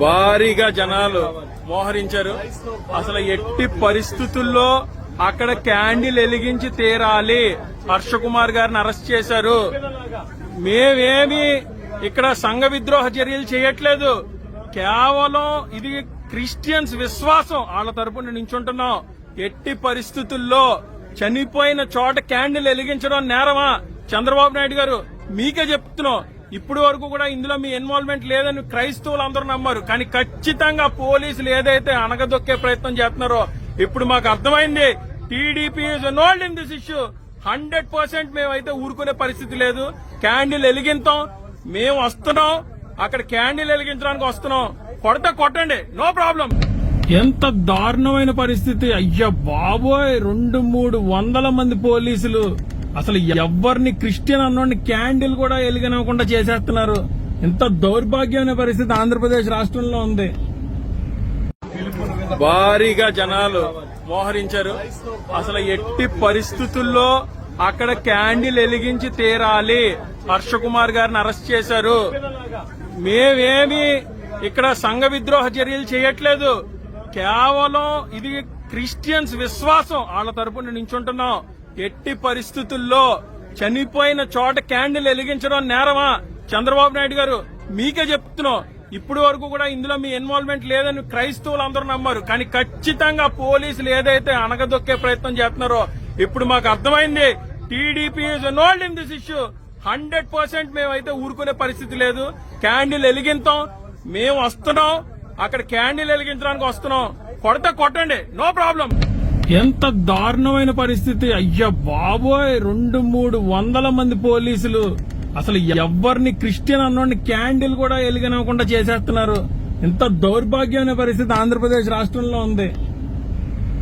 భారీగా జనాలు మోహరించారు. అసలు ఎట్టి పరిస్థితుల్లో అక్కడ క్యాండిల్ వెలిగించి తీరాలి. హర్ష కుమార్ గారిని అరెస్ట్ చేశారు. మేమేమి ఇక్కడ సంఘ విద్రోహ చర్యలు చేయట్లేదు. కేవలం ఇది క్రిస్టియన్స్ విశ్వాసం, వాళ్ళ తరపున నించుంటున్నాం. ఎట్టి పరిస్థితుల్లో చనిపోయిన చోట క్యాండిల్ వెలిగించడం నేరమా? చంద్రబాబు నాయుడు గారు మీకే చెప్తున్నాం. ఇప్పుడు వరకు కూడా ఇందులో మీ ఇన్వాల్వ్మెంట్ లేదని క్రైస్తవులు అందరూ నమ్మారు. కానీ ఖచ్చితంగా పోలీసులు ఏదైతే అనగదొక్కే ప్రయత్నం చేస్తున్నారో ఇప్పుడు మాకు అర్థమైంది. TDP is involved in this issue. 100% మేమైతే ఊరుకునే పరిస్థితి లేదు. క్యాండిల్ వెలిగింతాం. మేము వస్తున్నాం, అక్కడ క్యాండిల్ వెలిగించడానికి వస్తున్నాం. కొడతా కొట్టండి, నో ప్రాబ్లం. ఎంత దారుణమైన పరిస్థితి! అయ్యా బాబోయ్, 200-300 మంది పోలీసులు అసలు ఎవరిని క్రిస్టియన్ అన్నోడిని క్యాండిల్ కూడా వెలిగనివ్వకుండా చేసేస్తున్నారు. ఎంత దౌర్భాగ్యమైన పరిస్థితి ఆంధ్రప్రదేశ్ రాష్ట్రంలో ఉంది. భారీగా జనాలు మోహరించారు. అసలు ఎట్టి పరిస్థితుల్లో అక్కడ క్యాండిల్ వెలిగించి తీరాలి. హర్ష కుమార్ గారిని అరెస్ట్ చేశారు. మేమేమి ఇక్కడ సంఘ విద్రోహ చర్యలు చేయట్లేదు. కేవలం ఇది క్రిస్టియన్స్ విశ్వాసం, వాళ్ళ తరపున నించుంటున్నాం. ఎట్టి పరిస్థితుల్లో చనిపోయిన చోట క్యాండిల్ వెలిగించడం నేరమా? చంద్రబాబు నాయుడు గారు మీకే చెప్తున్నాం. ఇప్పుడు వరకు కూడా ఇందులో మీ ఇన్వాల్వ్మెంట్ లేదని క్రైస్తవులు అందరూ నమ్మారు. కానీ ఖచ్చితంగా పోలీసులు ఏదైతే అనగదొక్కే ప్రయత్నం చేస్తున్నారో ఇప్పుడు మాకు అర్థమైంది. TDP is involved in this issue. 100% మేమైతే ఊరుకునే పరిస్థితి లేదు. క్యాండిల్ వెలిగింతాం. మేము వస్తున్నాం, అక్కడ క్యాండిల్ వెలిగించడానికి వస్తున్నాం. కొడతా కొట్టండి, నో ప్రాబ్లం. ఎంత దారుణమైన పరిస్థితి! అయ్యా బాబోయ్, 200-300 మంది పోలీసులు అసలు ఎవరిని క్రిస్టియన్ అన్నోడిని క్యాండిల్ కూడా వెలిగనివ్వకుండా చేసేస్తున్నారు. ఎంత దౌర్భాగ్యమైన పరిస్థితి ఆంధ్రప్రదేశ్ రాష్ట్రంలో ఉంది.